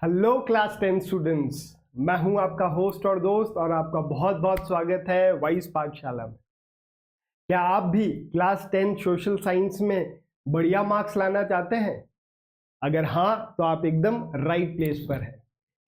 Hello class 10 students. मैं हूं आपका होस्ट और दोस्त और आपका बहुत बहुत स्वागत है वाइस पाठशाला में। क्या आप भी क्लास 10 सोशल साइंस में बढ़िया मार्क्स लाना चाहते हैं? अगर हाँ तो आप एकदम राइट प्लेस पर हैं,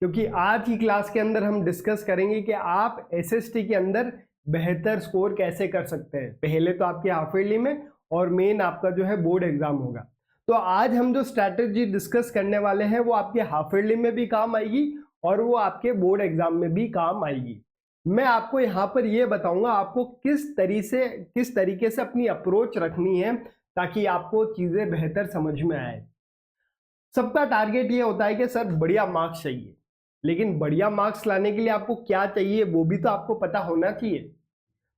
क्योंकि आज की क्लास के अंदर हम डिस्कस करेंगे कि आप एसएसटी के अंदर बेहतर स्कोर कैसे कर सकते हैं। पहले तो आपके हाफ ईयरली में और मेन आपका जो है बोर्ड एग्जाम होगा। तो आज हम जो स्ट्रैटेजी डिस्कस करने वाले हैं वो आपके हाफ ईयरली में भी काम आएगी और वो आपके बोर्ड एग्जाम में भी काम आएगी। मैं आपको यहाँ पर ये बताऊंगा आपको किस तरीके से अपनी अप्रोच रखनी है ताकि आपको चीजें बेहतर समझ में आए। सबका टारगेट ये होता है कि सर बढ़िया मार्क्स चाहिए, लेकिन बढ़िया मार्क्स लाने के लिए आपको क्या चाहिए वो भी तो आपको पता होना चाहिए।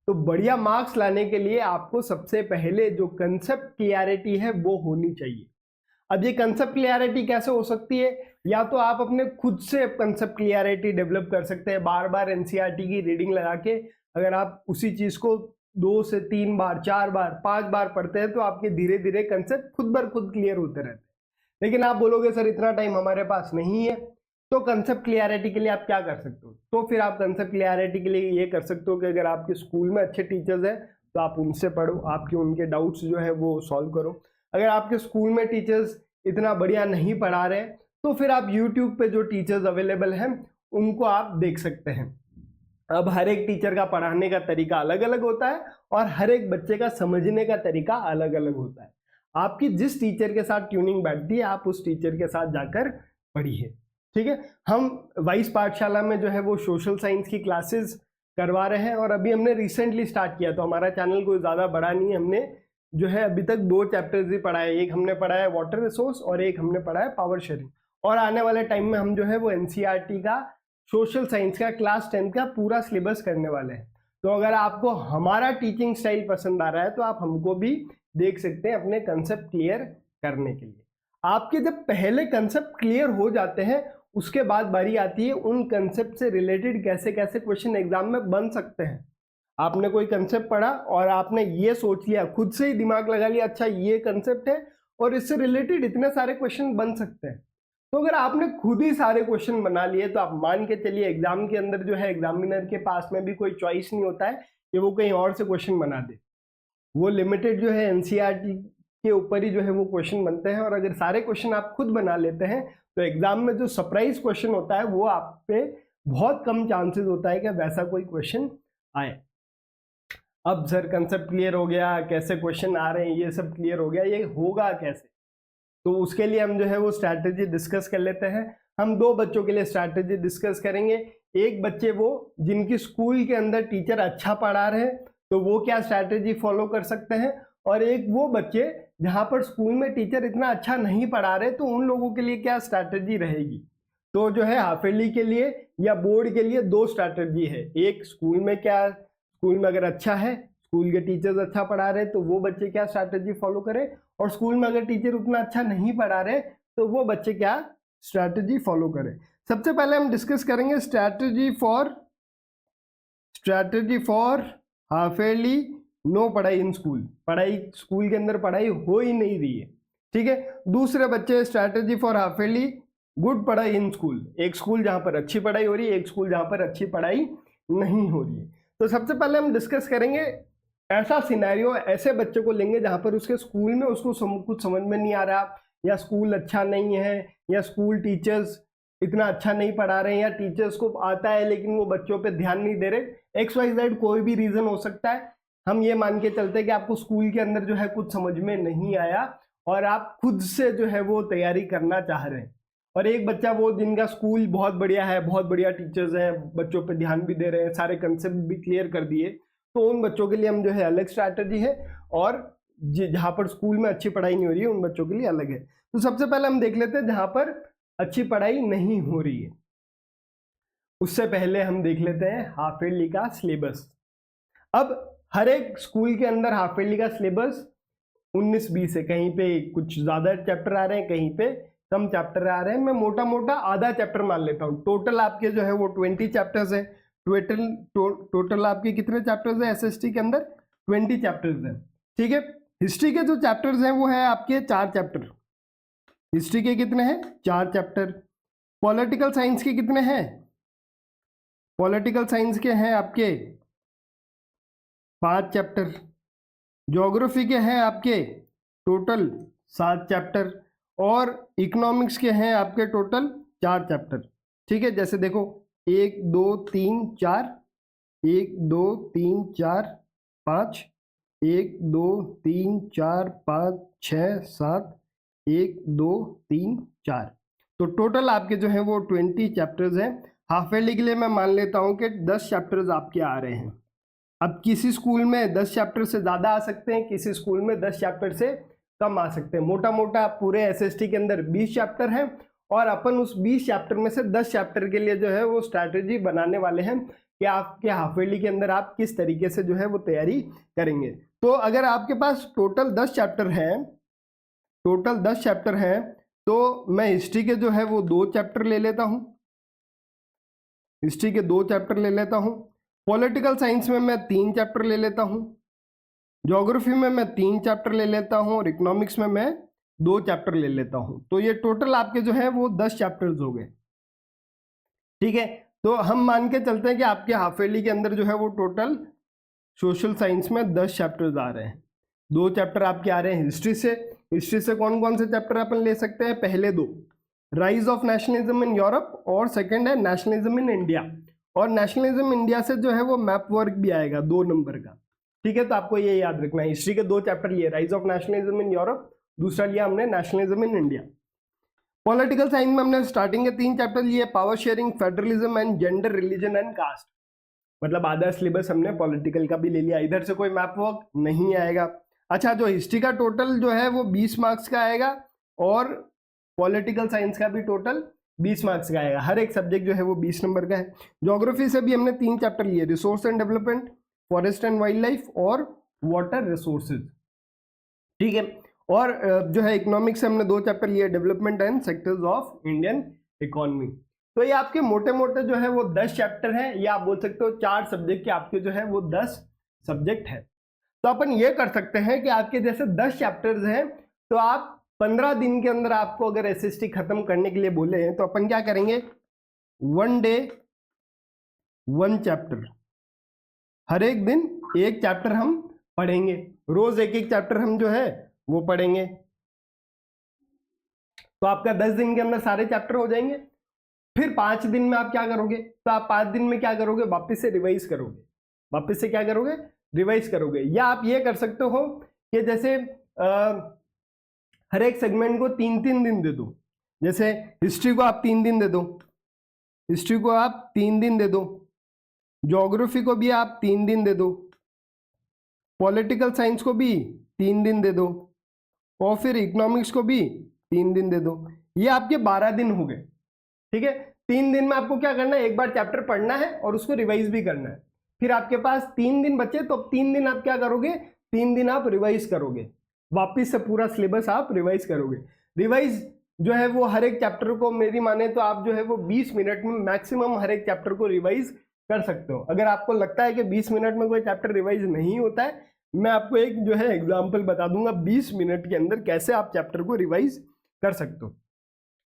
तो बढ़िया मार्क्स लाने के लिए आपको सबसे पहले जो कंसेप्ट क्लियरिटी है वो होनी चाहिए। अब ये कंसेप्ट क्लियरिटी कैसे हो सकती है? या तो आप अपने खुद से कंसेप्ट क्लियरिटी डेवलप कर सकते हैं, बार बार एनसीईआरटी की रीडिंग लगा के अगर आप उसी चीज को 2 से 3 बार 4 बार 5 बार पढ़ते हैं तो आपके धीरे धीरे कंसेप्ट खुद बर खुद क्लियर होते रहते हैं। लेकिन आप बोलोगे सर इतना टाइम हमारे पास नहीं है, तो कंसेप्ट क्लियरिटी के लिए आप क्या कर सकते हो? तो फिर आप कंसेप्ट क्लियरिटी के लिए ये कर सकते हो कि अगर आपके स्कूल में अच्छे टीचर्स हैं तो आप उनसे पढ़ो, आपके उनके डाउट्स जो है वो सॉल्व करो। अगर आपके स्कूल में टीचर्स इतना बढ़िया नहीं पढ़ा रहे तो फिर आप यूट्यूब पे जो टीचर्स अवेलेबल हैं उनको आप देख सकते हैं। अब हर एक टीचर का पढ़ाने का तरीका अलग अलग होता है और हर एक बच्चे का समझने का तरीका अलग अलग होता है। आपकी जिस टीचर के साथ ट्यूनिंग बैठती है आप उस टीचर के साथ जाकर पढ़िए, ठीक है। हम वाइस पाठशाला में जो है वो सोशल साइंस की क्लासेस करवा रहे हैं और अभी हमने रिसेंटली स्टार्ट किया, तो हमारा चैनल कोई ज़्यादा बड़ा नहीं है। हमने जो है अभी तक 2 चैप्टर्स ही पढ़ा है, एक हमने पढ़ा है वाटर रिसोर्स और एक हमने पढ़ा है पावर शेयरिंग। और आने वाले टाइम में हम जो है वो एनसीईआरटी का सोशल साइंस का क्लास 10 का पूरा सिलेबस करने वाले हैं। तो अगर आपको हमारा टीचिंग स्टाइल पसंद आ रहा है तो आप हमको भी देख सकते हैं अपने कंसेप्ट क्लियर करने के लिए। आपके जब पहले कंसेप्ट क्लियर हो जाते हैं उसके बाद बारी आती है उन कंसेप्ट से रिलेटेड कैसे कैसे क्वेश्चन एग्जाम में बन सकते हैं। आपने कोई कंसेप्ट पढ़ा और आपने ये सोच लिया, खुद से ही दिमाग लगा लिया, अच्छा ये कंसेप्ट है और इससे रिलेटेड इतने सारे क्वेश्चन बन सकते हैं। तो अगर आपने खुद ही सारे क्वेश्चन बना लिए तो आप मान के चलिए एग्जाम के अंदर जो है एग्जामिनर के पास में भी कोई चॉइस नहीं होता है कि वो कहीं और से क्वेश्चन बना दे। वो लिमिटेड जो है एनसीईआरटी के ऊपर ही जो है वो क्वेश्चन बनते हैं और अगर सारे क्वेश्चन आप खुद बना लेते हैं तो एग्जाम में जो सरप्राइज क्वेश्चन होता है वो आप पे बहुत कम चांसेस होता है कि वैसा कोई क्वेश्चन आए। अब सर कंसेप्ट क्लियर हो गया, कैसे क्वेश्चन आ रहे हैं ये सब क्लियर हो गया, ये होगा कैसे? तो उसके लिए हम जो है वो स्ट्रैटेजी डिस्कस कर लेते हैं। हम 2 बच्चों के लिए स्ट्रैटेजी डिस्कस करेंगे। एक बच्चे वो जिनकी स्कूल के अंदर टीचर अच्छा पढ़ा रहे हैं तो वो क्या स्ट्रैटेजी फॉलो कर सकते हैं, और एक वो बच्चे जहाँ पर स्कूल में टीचर इतना अच्छा नहीं पढ़ा रहे तो उन लोगों के लिए क्या स्ट्रैटेजी रहेगी। तो जो है हाफ ईयरली के लिए या बोर्ड के लिए 2 स्ट्रैटेजी है। एक स्कूल में क्या, स्कूल में अगर अच्छा है, स्कूल के टीचर्स अच्छा पढ़ा रहे तो वो बच्चे क्या स्ट्रैटेजी फॉलो करें, और स्कूल में अगर टीचर उतना अच्छा नहीं पढ़ा रहे तो वो बच्चे क्या स्ट्रैटेजी फॉलो करें। सबसे पहले हम डिस्कस करेंगे strategy for half yearly no पढ़ाई इन स्कूल। पढ़ाई स्कूल के अंदर पढ़ाई हो ही नहीं रही है, ठीक है। दूसरे बच्चे strategy for half yearly good पढ़ाई इन स्कूल। एक स्कूल जहां पर अच्छी पढ़ाई हो रही है, एक स्कूल जहां पर अच्छी पढ़ाई नहीं हो रही है। तो सबसे पहले हम डिस्कस करेंगे ऐसा सिनेरियो, ऐसे बच्चे को लेंगे जहां पर उसके स्कूल में उसको कुछ समझ में नहीं आ रहा, या स्कूल अच्छा नहीं है, या स्कूल टीचर्स इतना अच्छा नहीं पढ़ा रहे हैं, या टीचर्स को आता है लेकिन वो बच्चों पे ध्यान नहीं दे रहे। XYZ कोई भी रीजन हो सकता है। हम ये मान के चलते हैं कि आपको स्कूल के अंदर जो है कुछ समझ में नहीं आया और आप खुद से जो है वो तैयारी करना चाह रहे हैं। और एक बच्चा वो जिनका स्कूल बहुत बढ़िया है, बहुत बढ़िया टीचर्स हैं, बच्चों पे ध्यान भी दे रहे हैं, सारे कंसेप्ट भी क्लियर कर दिए, तो उन बच्चों के लिए हम जो है अलग स्ट्रैटेजी है, और जहाँ पर स्कूल में अच्छी पढ़ाई नहीं हो रही है उन बच्चों के लिए अलग है। तो सबसे पहले हम देख लेते हैं जहाँ पर अच्छी पढ़ाई नहीं हो रही है। उससे पहले हम देख लेते हैं हाफ ईयरली का सिलेबस। अब हर एक स्कूल के अंदर हाफ ईयरली का सिलेबस 19-20 है। कहीं पे कुछ ज्यादा चैप्टर आ रहे हैं, कहीं पे कम चैप्टर आ रहे हैं। मैं मोटा मोटा आधा चैप्टर मान लेता हूँ। टोटल आपके जो है वो 20 चैप्टर्स है। टोटल आपके कितने चैप्टर्स है एसएसटी के अंदर? 20 चैप्टर्स है, ठीक है। हिस्ट्री के जो चैप्टर्स हैं वो है आपके 4 चैप्टर। हिस्ट्री के कितने हैं? 4 चैप्टर। पॉलिटिकल साइंस के कितने हैं? पॉलिटिकल साइंस के हैं आपके 5 चैप्टर। ज्योग्राफी के हैं आपके टोटल 7 चैप्टर और इकोनॉमिक्स के हैं आपके टोटल 4 चैप्टर। ठीक है, जैसे देखो 1 2 3 4, 1 2 3 4 5, 1 2 3 4 5 6 7, 1 2 3 4, तो टोटल आपके जो है वो 20 चैप्टर्स हैं। हाफ ईयरली के लिए मैं मान लेता हूँ कि 10 चैप्टर्स आपके आ रहे हैं। अब किसी स्कूल में 10 चैप्टर से ज़्यादा आ सकते हैं, किसी स्कूल में 10 चैप्टर से कम आ सकते हैं। मोटा मोटा पूरे एसएसटी के अंदर 20 चैप्टर हैं और अपन उस 20 चैप्टर में से 10 चैप्टर के लिए जो है वो स्ट्रैटेजी बनाने वाले हैं कि आपके हाफ ईयरली के अंदर आप किस तरीके से जो है वो तैयारी करेंगे। तो अगर आपके पास टोटल 10 चैप्टर हैं, टोटल 10 चैप्टर हैं, तो मैं हिस्ट्री के जो है वो 2 चैप्टर ले लेता हूं, हिस्ट्री के 2 चैप्टर ले लेता हूं। पॉलिटिकल साइंस में मैं 3 चैप्टर ले लेता हूं, ज्योग्राफी में मैं 3 चैप्टर ले लेता हूं और इकोनॉमिक्स में मैं 2 चैप्टर ले लेता हूं। तो ये टोटल आपके जो है वो 10 चैप्टर्स हो गए। ठीक है, तो हम मान के चलते हैं कि आपके हाफ ईयरली के अंदर जो है वो टोटल सोशल साइंस में 10 चैप्टर्स आ रहे हैं। 2 चैप्टर आपके आ रहे हैं हिस्ट्री से। हिस्ट्री से कौन कौन से चैप्टर अपन ले सकते हैं? पहले 2, rise of nationalism in Europe, और सेकंड है नेशनलिज्म इन इंडिया। और नेशनलिज्म इंडिया से जो है वो मैप वर्क भी आएगा 2 नंबर का। ठीक है, तो आपको ये याद रखना है। हिस्ट्री के 2 चैप्टर लिए, rise of nationalism in Europe, दूसरा लिया हमने nationalism in India. Political science में हमने स्टार्टिंग के 3 चैप्टर लिए, power sharing, federalism and gender, religion and caste. मतलब आधा सिलेबस हमने पॉलिटिकल का भी ले लिया। इधर से कोई मैप वर्क नहीं आएगा। अच्छा, जो हिस्ट्री का टोटल जो है वो 20 मार्क्स का आएगा और पॉलिटिकल साइंस का भी टोटल 20 मार्क्स का आएगा। हर एक सब्जेक्ट जो है वो 20 नंबर का है। ज्योग्राफी से भी हमने 3 चैप्टर लिए, resource and development, forest and wild life और वाटर रिसोर्सेज। ठीक है, और जो है इकोनॉमिक्स से हमने 2 चैप्टर लिए, development and sectors of Indian economy. तो ये आपके मोटे मोटे जो है वो 10 चैप्टर हैं, या आप बोल सकते हो 4 सब्जेक्ट के आपके जो है वो 10 सब्जेक्ट है। तो अपन ये कर सकते हैं कि आपके जैसे 10 चैप्टर्स हैं, तो आप 15 दिन के अंदर आपको अगर एसएसटी खत्म करने के लिए बोले हैं तो अपन क्या करेंगे? 1 डे 1 चैप्टर, हर एक दिन एक चैप्टर हम पढ़ेंगे, रोज एक एक चैप्टर हम जो है वो पढ़ेंगे। तो आपका 10 दिन के अंदर सारे चैप्टर हो जाएंगे। फिर 5 दिन में आप क्या करोगे? तो आप 5 दिन में क्या करोगे? वापस से रिवाइज करोगे। वापस से क्या करोगे? रिवाइज करोगे। या आप ये कर सकते हो कि जैसे हर एक सेगमेंट को 3-3 दिन दे दो। जैसे हिस्ट्री को आप 3 दिन दे दो, हिस्ट्री को आप 3 दिन दे दो, ज्योग्राफी को भी आप 3 दिन दे दो, पॉलिटिकल साइंस को भी 3 दिन दे दो, और फिर इकोनॉमिक्स को भी 3 दिन दे दो। ये आपके 12 दिन हो गए। ठीक है, 3 दिन में आपको क्या करना है? एक बार चैप्टर पढ़ना है और उसको रिवाइज भी करना है। फिर आपके पास 3 दिन बचे, तो 3 दिन आप क्या करोगे? 3 दिन आप रिवाइज करोगे, वापिस से पूरा सिलेबस आप रिवाइज करोगे। रिवाइज जो है वो हर एक चैप्टर को, मेरी माने तो आप जो है वो 20 मिनट में मैक्सिमम हर एक चैप्टर को रिवाइज कर सकते हो। अगर आपको लगता है कि 20 मिनट में कोई चैप्टर रिवाइज नहीं होता है, मैं आपको एक जो है एग्जाम्पल बता दूंगा 20 मिनट के अंदर कैसे आप चैप्टर को रिवाइज कर सकते हो।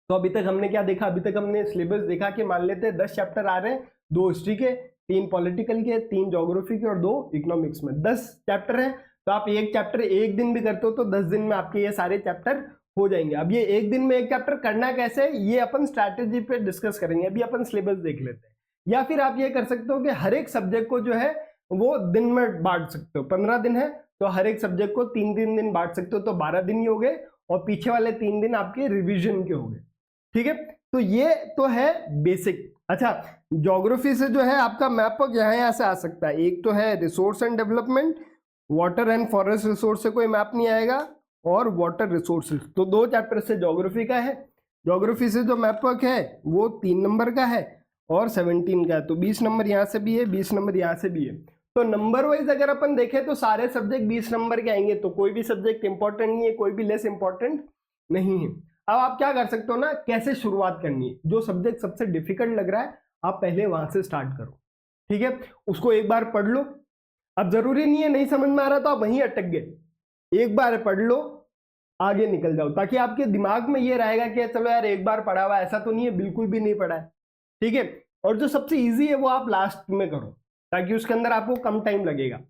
तो अभी तक हमने क्या देखा? अभी तक हमने सिलेबस देखा कि मान लेते हैं 10 चैप्टर आ रहे हैं, 2 हिस्ट्री के, 3 पॉलिटिकल के, 3 ज्योग्राफी के और 2 इकोनॉमिक्स में। 10 चैप्टर हैं, तो आप एक चैप्टर एक दिन भी करते हो तो 10 दिन में आपके ये सारे चैप्टर हो जाएंगे। अब ये एक दिन में एक चैप्टर करना कैसे, ये अपन स्ट्रैटेजी पे डिस्कस करेंगे। अभी अपन सिलेबस देख लेते हैं। या फिर आप ये कर सकते हो कि हर एक सब्जेक्ट को जो है वो दिन में बांट सकते हो। 15 दिन है तो हर एक सब्जेक्ट को 3-3 दिन बांट सकते हो, तो 12 दिन ही हो गए, और पीछे वाले 3 दिन आपके रिविजन के हो गए। ठीक है, तो ये तो है बेसिक। अच्छा, ज्योग्राफी से जो है आपका मैप यहाँ से आ सकता है। एक तो है resource and development, water and forest resource से कोई मैप नहीं आएगा, और वाटर रिसोर्सेज। तो 2 चैप्टर से ज्योग्राफी का है। ज्योग्राफी से जो मैप वर्क है वो 3 नंबर का है और 17 का है, तो 20 नंबर यहाँ से भी है, 20 नंबर यहाँ से भी है। तो नंबर वाइज अगर अपन देखें तो सारे सब्जेक्ट 20 नंबर के आएंगे, तो कोई भी सब्जेक्ट इंपॉर्टेंट नहीं है, कोई भी लेस इंपॉर्टेंट नहीं है। अब आप क्या कर सकते हो ना, कैसे शुरुआत करनी है? जो सब्जेक्ट सबसे डिफिकल्ट लग रहा है आप पहले वहां से स्टार्ट करो। ठीक है, उसको एक बार पढ़ लो। अब जरूरी नहीं है नहीं समझ में आ रहा तो आप वहीं अटक गए, एक बार पढ़ लो, आगे निकल जाओ, ताकि आपके दिमाग में ये रहेगा कि चलो यार एक बार पढ़ा हुआ, ऐसा तो नहीं है बिल्कुल भी नहीं पढ़ा है, ठीक है। और जो सबसे इजी है वो आप लास्ट में करो, ताकि उसके अंदर आपको कम टाइम लगेगा।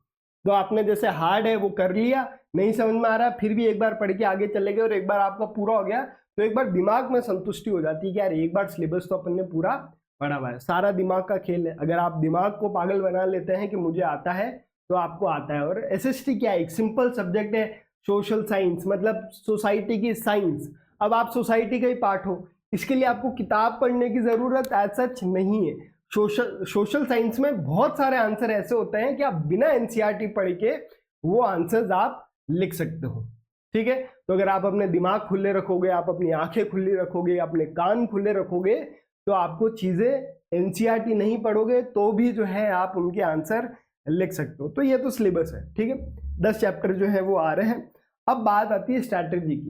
तो आपने जैसे हार्ड है वो कर लिया, नहीं समझ में आ रहा फिर भी एक बार पढ़ के आगे चले गए और एक बार आपका पूरा हो गया, तो एक बार दिमाग में संतुष्टि हो जाती है कि यार एक बार सिलेबस तो अपन ने पूरा पढ़ा हुआ है। सारा दिमाग का खेल है, अगर आप दिमाग को पागल बना लेते हैं कि मुझे आता है तो आपको आता है। और एसएसटी क्या है, एक सिंपल सब्जेक्ट है, सोशल साइंस मतलब सोसाइटी की साइंस। अब आप सोसाइटी का ही पार्ट हो, इसके लिए आपको किताब पढ़ने की जरूरत एज सच नहीं है। सोशल साइंस में बहुत सारे आंसर ऐसे होते हैं कि आप बिना एनसीईआरटी पढ़ के वो आंसर्स आप लिख सकते हो, ठीक है। तो अगर आप अपने दिमाग खुले रखोगे, आप अपनी आंखें खुली रखोगे, अपने कान खुले रखोगे, तो आपको चीजें एनसीईआरटी नहीं पढ़ोगे तो भी जो है आप उनके आंसर लिख सकते हो। तो ये तो सिलेबस है, ठीक है। 10 चैप्टर जो है वो आ रहे हैं। अब बात आती है स्ट्रैटेजी की।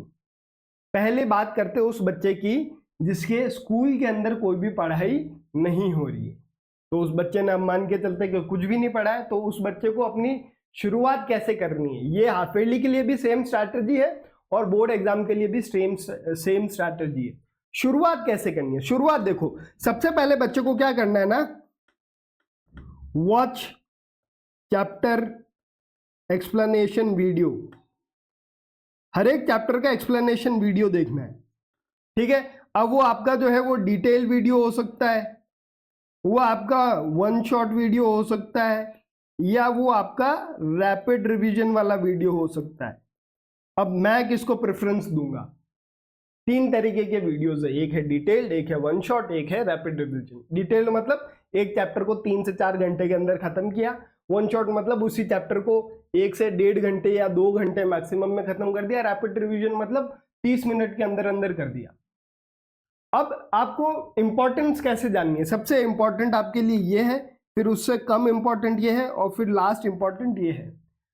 पहले बात करते हैं उस बच्चे की जिसके स्कूल के अंदर कोई भी पढ़ाई नहीं हो रही है। तो उस बच्चे ने, अब मान के चलते कि कुछ भी नहीं पढ़ा है, तो उस बच्चे को अपनी शुरुआत कैसे करनी है। ये हाफ ईयरली के लिए भी सेम स्ट्रैटेजी है और बोर्ड एग्जाम के लिए भी सेम स्ट्रैटेजी है। शुरुआत कैसे करनी है? शुरुआत देखो, सबसे पहले बच्चे को क्या करना है ना, वॉच चैप्टर एक्सप्लेनेशन वीडियो। हर एक चैप्टर का एक्सप्लेनेशन वीडियो देखना है, ठीक है। अब वो आपका जो है वो डिटेल वीडियो हो सकता है, वो आपका वन शॉट वीडियो हो सकता है, या वो आपका रैपिड रिवीजन वाला वीडियो हो सकता है। अब मैं किसको प्रेफरेंस दूंगा? 3 तरीके के वीडियोस है, एक है डिटेल्ड, एक है वन शॉट, एक है रैपिड रिवीजन। डिटेल्ड मतलब एक चैप्टर को 3 से 4 घंटे के अंदर खत्म किया, वन शॉट मतलब उसी चैप्टर को 1 से 1.5 घंटे या 2 घंटे मैक्सिमम में खत्म कर दिया, रैपिड रिवीजन मतलब 30 मिनट के अंदर अंदर कर दिया। अब आपको इंपॉर्टेंस कैसे जाननी है? सबसे इंपॉर्टेंट आपके लिए ये है, फिर उससे कम इंपॉर्टेंट ये है, और फिर लास्ट इंपॉर्टेंट ये है।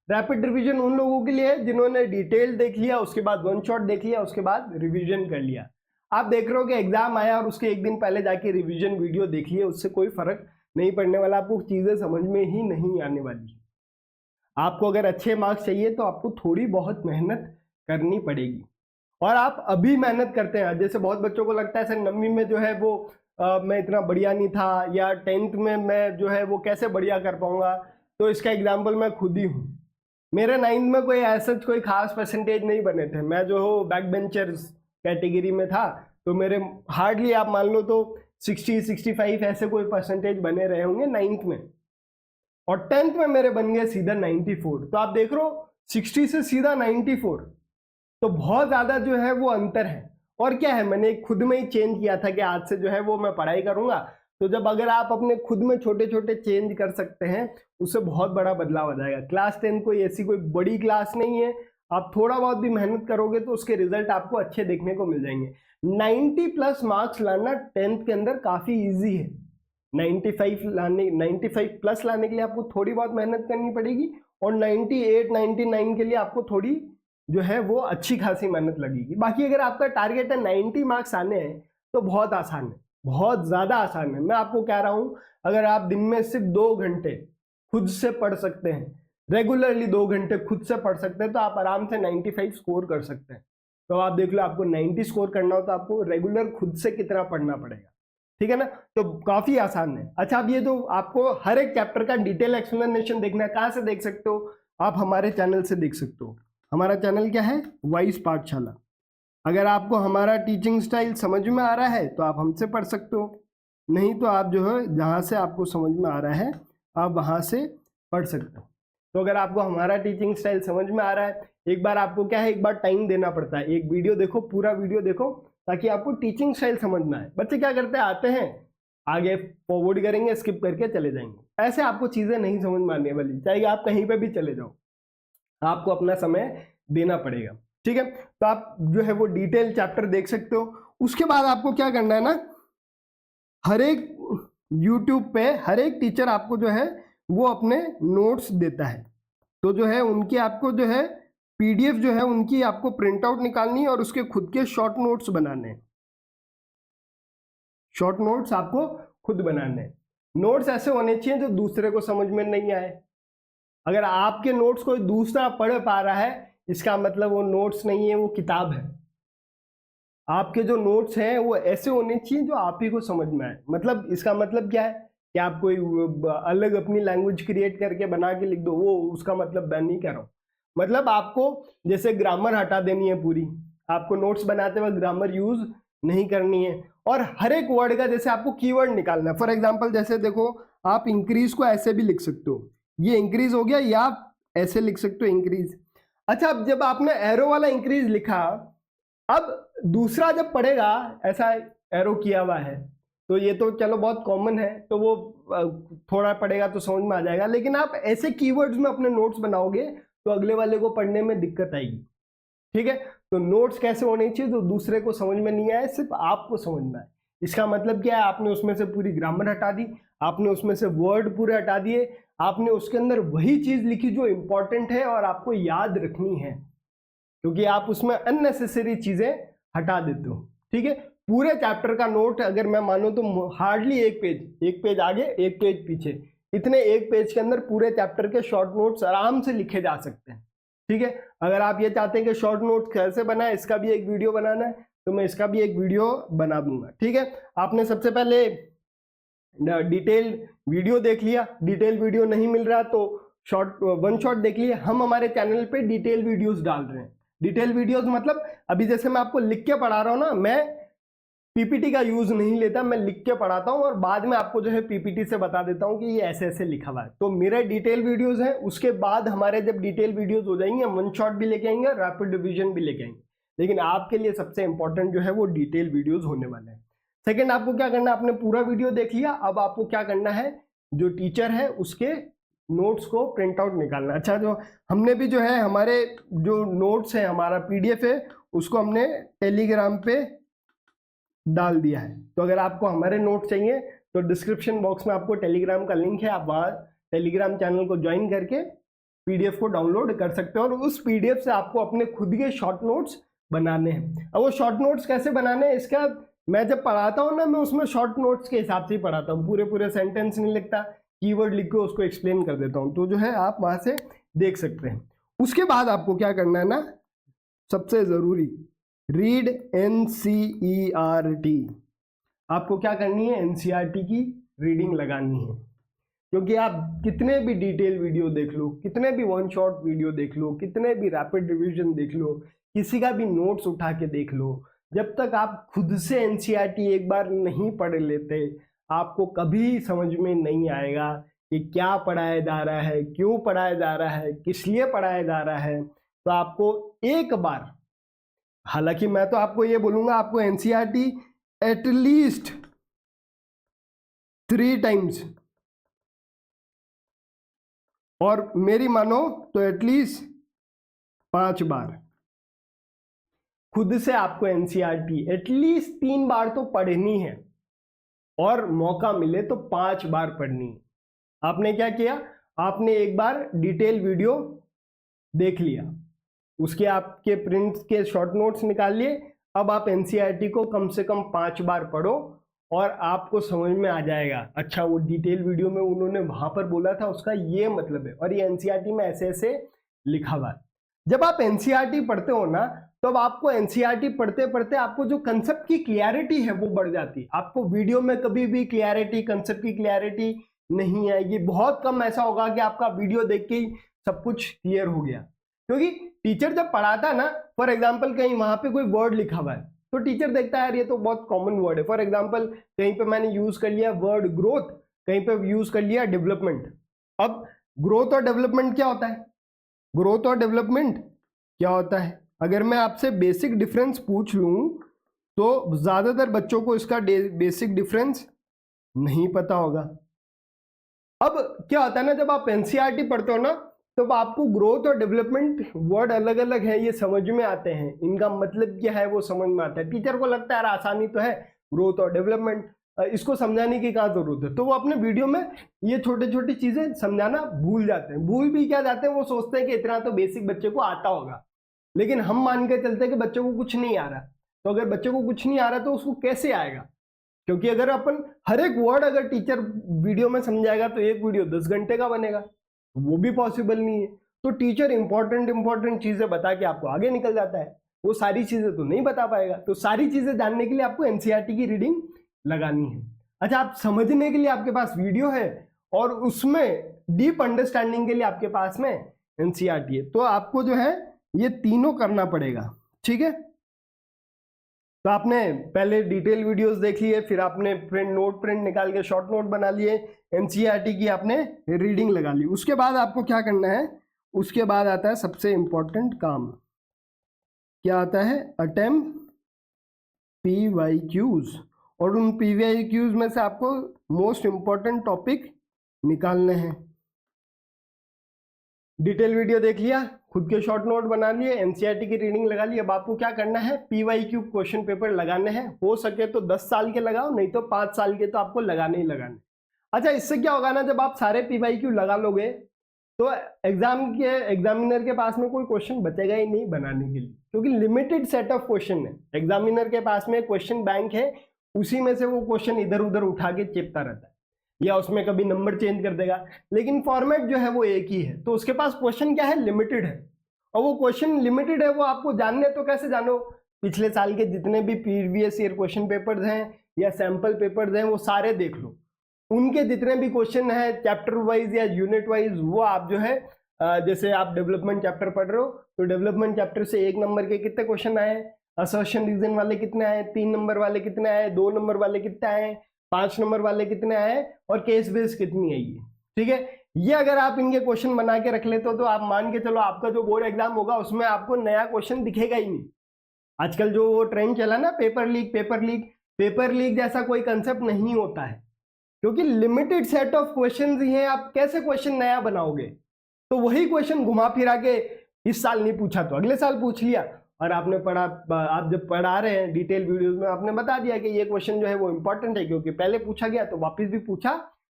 रैपिड रिवीजन उन लोगों के लिए है जिन्होंने डिटेल देख लिया, उसके बाद वन शॉट देख लिया, उसके बाद रिवीजन कर लिया। आप देख रहे हो कि एग्जाम आया और उसके एक दिन पहले जाके रिवीजन वीडियो देख लिया, उससे कोई फर्क नहीं पड़ने वाला, आपको चीजें समझ में ही नहीं आने वाली। आपको अगर अच्छे मार्क्स चाहिए तो आपको थोड़ी बहुत मेहनत करनी पड़ेगी, और आप अभी मेहनत करते हैं। जैसे बहुत बच्चों को लगता है सर 9वीं में जो है वो मैं इतना बढ़िया नहीं था, या 10th में मैं जो है वो कैसे बढ़िया कर पाऊंगा। तो इसका एग्जाम्पल मैं खुद ही हूँ। मेरे 9th में कोई ऐसा कोई खास परसेंटेज नहीं बने थे, मैं जो हो बैक बेंचर्स कैटेगरी में था, तो मेरे हार्डली आप मान लो तो 60-65 ऐसे कोई परसेंटेज बने रहे होंगे 9th में, और 10th में मेरे बन गए सीधा 94। तो आप देख रहे हो 60 से सीधा 94, तो बहुत ज्यादा जो है वो अंतर है। और क्या है, मैंने खुद में ही चेंज किया था कि आज से जो है वो मैं पढ़ाई करूंगा। तो जब अगर आप अपने खुद में छोटे छोटे चेंज कर सकते हैं, उससे बहुत बड़ा बदलाव आ जाएगा। क्लास 10 कोई ऐसी कोई बड़ी क्लास नहीं है, आप थोड़ा बहुत भी मेहनत करोगे तो उसके रिजल्ट आपको अच्छे देखने को मिल जाएंगे। 90+ मार्क्स लाना 10th के अंदर काफी ईजी है। 95+ लाने के लिए आपको थोड़ी बहुत मेहनत करनी पड़ेगी, और 98-99 के लिए आपको थोड़ी जो है वो अच्छी खासी मेहनत लगेगी। बाकी अगर आपका टारगेट है 90 मार्क्स आने हैं तो बहुत आसान है, बहुत ज्यादा आसान है। मैं आपको कह रहा हूं, अगर आप दिन में सिर्फ 2 घंटे खुद से पढ़ सकते हैं, रेगुलरली 2 घंटे खुद से पढ़ सकते हैं, तो आप आराम से 95 स्कोर कर सकते हैं। तो आप देख लो, आपको 90 स्कोर करना हो तो आपको रेगुलर खुद से कितना पढ़ना पड़ेगा, ठीक है ना। तो काफी आसान है। अच्छा, अब ये जो आपको हर एक चैप्टर का डिटेल एक्सप्लेनेशन देखना है, कहां से देख सकते हो? आप हमारे चैनल से देख सकते हो। हमारा चैनल क्या है? वाइस पाठशाला। अगर आपको हमारा टीचिंग स्टाइल समझ में आ रहा है तो आप हमसे पढ़ सकते हो, नहीं तो आप जो है जहाँ से आपको समझ में आ रहा है आप वहाँ से पढ़ सकते हो। तो अगर आपको हमारा टीचिंग स्टाइल समझ में आ रहा है, एक बार आपको क्या है, एक बार टाइम देना पड़ता है, एक वीडियो देखो, पूरा वीडियो देखो, ताकि आपको टीचिंग स्टाइल समझ में आए। बच्चे क्या करते हैं, आते हैं, आगे फॉरवर्ड करेंगे, स्किप करके चले जाएंगे। ऐसे आपको चीजें नहीं समझ में आने वाली, चाहे आप कहीं पे भी चले जाओ, आपको अपना समय देना पड़ेगा, ठीक है। तो आप जो है वो डिटेल चैप्टर देख सकते हो। उसके बाद आपको क्या करना है ना, हर एक YouTube पे हर एक टीचर आपको जो है वो अपने नोट्स देता है, तो जो है उनकी आपको जो है PDF जो है उनकी आपको प्रिंट आउट निकालनी है और उसके खुद के शॉर्ट नोट्स बनाने हैं। शॉर्ट नोट्स आपको खुद बनाने हैं। नोट्स ऐसे होने चाहिए जो दूसरे को समझ में नहीं आए। अगर आपके नोट्स कोई दूसरा पढ़ पा रहा है इसका मतलब वो नोट्स नहीं है, वो किताब है। आपके जो नोट्स हैं वो ऐसे होने चाहिए जो आप ही को समझ में आए। मतलब इसका मतलब क्या है कि आप कोई अलग अपनी लैंग्वेज क्रिएट करके बना के लिख दो, वो उसका मतलब मैं नहीं कह रहा हूँ। मतलब आपको जैसे ग्रामर हटा देनी है पूरी, आपको नोट्स बनाते वक्त ग्रामर यूज नहीं करनी है, और हर एक वर्ड का जैसे आपको कीवर्ड निकालना है। फॉर एग्जांपल जैसे देखो, आप इंक्रीज को ऐसे भी लिख सकते हो, ये इंक्रीज हो गया, या आप ऐसे लिख सकते हो इंक्रीज। अच्छा, अब जब आपने एरो वाला इंक्रीज लिखा, अब दूसरा जब पढ़ेगा ऐसा एरो किया हुआ है, तो ये तो चलो बहुत कॉमन है, तो वो थोड़ा पढ़ेगा तो समझ में आ जाएगा। लेकिन आप ऐसे कीवर्ड्स में अपने नोट्स बनाओगे तो अगले वाले को पढ़ने में दिक्कत आएगी। ठीक है, तो नोट्स कैसे होने चाहिए तो दूसरे को समझ में नहीं आए, सिर्फ आपको समझ में आए। इसका मतलब क्या है, आपने उसमें से पूरी ग्रामर हटा दी, आपने उसमें से वर्ड पूरे हटा दिए, आपने उसके अंदर वही चीज लिखी जो इंपॉर्टेंट है और आपको याद रखनी है, क्योंकि आप उसमें अननेसेसरी चीजें हटा देते हो। ठीक है, पूरे चैप्टर का नोट अगर मैं मानूं तो हार्डली एक पेज आगे एक पेज पीछे, इतने एक पेज के अंदर पूरे चैप्टर के शॉर्ट नोट्स आराम से लिखे जा सकते हैं। ठीक है, अगर आप ये चाहते हैं कि शॉर्ट नोट कैसे बनाए, इसका भी एक वीडियो बनाना है, तो मैं इसका भी एक वीडियो बना दूंगा। ठीक है, आपने सबसे पहले डिटेल वीडियो देख लिया, डिटेल वीडियो नहीं मिल रहा तो वन शॉट देख लिया। हम हमारे चैनल पे डिटेल वीडियोस डाल रहे हैं। डिटेल वीडियोस मतलब अभी जैसे मैं आपको लिख के पढ़ा रहा हूँ ना, मैं पीपीटी का यूज नहीं लेता, मैं लिख के पढ़ाता हूँ और बाद में आपको जो है पीपीटी से बता देता हूँ कि ये ऐसे ऐसे लिखा हुआ है। तो मेरे डिटेल वीडियोस हैं, उसके बाद हमारे जब डिटेल वीडियोस हो जाएंगे, हम वन शॉट भी लेके आएंगे, रैपिड रिवीजन भी लेके आएंगे। लेकिन आपके लिए सबसे इंपॉर्टेंट जो है वो डिटेल वीडियोज होने वाले हैं। सेकेंड, आपको क्या करना है, आपने पूरा वीडियो देख लिया, अब आपको क्या करना है, जो टीचर है उसके नोट्स को प्रिंट आउट निकालना। अच्छा, जो हमने भी जो है हमारे जो नोट्स है, हमारा पीडीएफ है, उसको हमने टेलीग्राम पे डाल दिया है। तो अगर आपको हमारे नोट चाहिए तो डिस्क्रिप्शन बॉक्स में आपको टेलीग्राम का लिंक है, आप वहाँ टेलीग्राम चैनल को ज्वाइन करके पीडीएफ को डाउनलोड कर सकते हो और उस पीडीएफ से आपको अपने खुद के शॉर्ट नोट्स बनाने हैं। अब वो शॉर्ट नोट्स कैसे बनाने हैं, इसका मैं जब पढ़ाता हूँ ना, मैं उसमें शॉर्ट नोट्स के हिसाब से ही पढ़ाता हूँ, पूरे पूरे सेंटेंस नहीं लिखता, कीवर्ड लिख के उसको एक्सप्लेन कर देता हूँ। तो जो है आप वहाँ से देख सकते हैं। उसके बाद आपको क्या करना है ना, सबसे जरूरी, रीड एनसीईआरटी। आपको क्या करनी है, एनसीईआरटी की रीडिंग लगानी है। क्योंकि आप कितने भी डिटेल वीडियो देख लो, कितने भी वन शॉट वीडियो देख लो, कितने भी रैपिड रिवीजन देख लो, किसी का भी नोट्स उठा के देख लो, जब तक आप खुद से एनसीईआरटी एक बार नहीं पढ़ लेते, आपको कभी समझ में नहीं आएगा कि क्या पढ़ाया जा रहा है, क्यों पढ़ाया जा रहा है, किस लिए पढ़ाया जा रहा है। तो आपको एक बार, हालांकि मैं तो आपको ये बोलूंगा, आपको एनसीईआरटी एटलीस्ट 3 टाइम्स, और मेरी मानो तो एटलीस्ट 5 बार खुद से आपको एनसीईआरटी एटलीस्ट 3 बार तो पढ़नी है, और मौका मिले तो 5 बार पढ़नी है। आपने क्या किया, आपने एक बार डिटेल वीडियो देख लिया, उसके आपके प्रिंट के शॉर्ट नोट्स निकाल लिए, अब आप एनसीईआरटी को कम से कम 5 बार पढ़ो और आपको समझ में आ जाएगा, अच्छा वो डिटेल वीडियो में उन्होंने वहां पर बोला था, उसका ये मतलब है, और ये एनसीईआरटी में ऐसे ऐसे लिखा हुआ है। जब आप एनसीईआरटी पढ़ते हो ना, तो अब आपको एनसीईआरटी पढ़ते पढ़ते आपको जो कंसेप्ट की क्लियरिटी है वो बढ़ जाती है। आपको वीडियो में कभी भी क्लियरिटी, कंसेप्ट की क्लियरिटी नहीं आएगी। बहुत कम ऐसा होगा कि आपका वीडियो देख के ही सब कुछ क्लियर हो गया, क्योंकि टीचर जब पढ़ाता है ना, फॉर एग्जाम्पल कहीं वहां पे कोई वर्ड लिखा हुआ है तो टीचर देखता है यार ये तो बहुत कॉमन वर्ड है। फॉर एग्जाम्पल कहीं पे मैंने यूज कर लिया वर्ड ग्रोथ, कहीं पे यूज कर लिया डेवलपमेंट। अब ग्रोथ और डेवलपमेंट क्या होता है, ग्रोथ और डेवलपमेंट क्या होता है, अगर मैं आपसे बेसिक डिफरेंस पूछ लूं तो ज्यादातर बच्चों को इसका बेसिक डिफरेंस नहीं पता होगा। अब क्या होता है ना, जब आप एनसीईआरटी पढ़ते हो ना, तो आपको ग्रोथ और डेवलपमेंट वर्ड अलग अलग है, ये समझ में आते हैं, इनका मतलब क्या है वो समझ में आता है। टीचर को लगता है यार आसानी तो है, ग्रोथ और डेवलपमेंट, इसको समझाने की क्या जरूरत है, तो वो अपने वीडियो में ये छोटी छोटी चीजें समझाना भूल जाते हैं। भूल भी क्या जाते हैं, वो सोचते हैं कि इतना तो बेसिक बच्चे को आता होगा, लेकिन हम मान के चलते हैं कि बच्चे को कुछ नहीं आ रहा। तो अगर बच्चे को कुछ नहीं आ रहा तो उसको कैसे आएगा, क्योंकि अगर अपन हर एक वर्ड अगर टीचर वीडियो में समझाएगा तो एक वीडियो 10 घंटे का बनेगा, वो भी पॉसिबल नहीं है। तो टीचर इंपॉर्टेंट चीजें बता के आपको आगे निकल जाता है, वो सारी चीजें तो नहीं बता पाएगा। तो सारी चीजें जानने के लिए आपको एनसीईआरटी की रीडिंग लगानी है। अच्छा, आप समझने के लिए आपके पास वीडियो है और उसमें डीप अंडरस्टैंडिंग के लिए आपके पास में एनसीईआरटी है। तो आपको जो है ये तीनों करना पड़ेगा, ठीक है। तो आपने पहले डिटेल वीडियोस देख लिए, फिर आपने प्रिंट निकाल के शॉर्ट नोट बना लिए, एनसीईआरटी की आपने रीडिंग लगा ली। उसके बाद आपको क्या करना है, उसके बाद आता है सबसे इंपॉर्टेंट काम। क्या आता है? Attempt PYQs। और उन PYQs में से आपको मोस्ट इंपॉर्टेंट टॉपिक निकालने हैं। डिटेल वीडियो देख लिया, खुद के शॉर्ट नोट बना लिए, एनसीईआरटी की रीडिंग लगा ली। अब आपको क्या करना है, PYQ क्वेश्चन पेपर लगाने हैं। हो सके तो 10 साल के लगाओ, नहीं तो 5 साल के तो आपको लगाने ही लगाने। अच्छा, इससे क्या होगा ना, जब आप सारे PYQ लगा लोगे तो एग्जामिनर के पास में कोई क्वेश्चन बचेगा ही नहीं बनाने के लिए, क्योंकि लिमिटेड सेट ऑफ क्वेश्चन है। एग्जामिनर के पास में क्वेश्चन बैंक है, उसी में से वो क्वेश्चन इधर उधर उठा के चिपता रहता है, या उसमें कभी नंबर चेंज कर देगा, लेकिन फॉर्मेट जो है वो एक ही है। तो उसके पास क्वेश्चन क्या है, लिमिटेड है। और वो क्वेश्चन लिमिटेड है, वो आपको जानने तो कैसे जानो, पिछले साल के जितने भी प्रीवियस ईयर क्वेश्चन पेपर्स हैं या सैंपल पेपर्स हैं वो सारे देख लो। उनके जितने भी क्वेश्चन है चैप्टर वाइज या यूनिट वाइज, वो आप जो है जैसे आप डेवलपमेंट चैप्टर पढ़ रहे हो तो डेवलपमेंट चैप्टर से 1 नंबर के कितने क्वेश्चन आए, असर्शन रीजन वाले कितने आए, 3 नंबर वाले कितने आए, 2 नंबर वाले कितने आए, 5 नंबर वाले कितने आए, और केस बेस कितनी आई है, ठीक है। ये अगर आप इनके क्वेश्चन बना के रख लेते हो तो आप मान के चलो आपका जो बोर्ड एग्जाम होगा उसमें आपको नया क्वेश्चन दिखेगा ही नहीं। आजकल जो वो ट्रेंड चला ना, पेपर लीक जैसा कोई कंसेप्ट नहीं होता है, क्योंकि लिमिटेड सेट ऑफ क्वेश्चन ही हैं। आप कैसे क्वेश्चन नया बनाओगे? तो वही क्वेश्चन घुमा फिरा के इस साल नहीं पूछा तो अगले साल पूछ लिया, और आपने पढ़ा, आप जब पढ़ा रहे हैं डिटेल वीडियोस में आपने बता दिया कि ये क्वेश्चन जो है वो इंपॉर्टेंट है क्योंकि पहले पूछा गया, तो वापस भी पूछा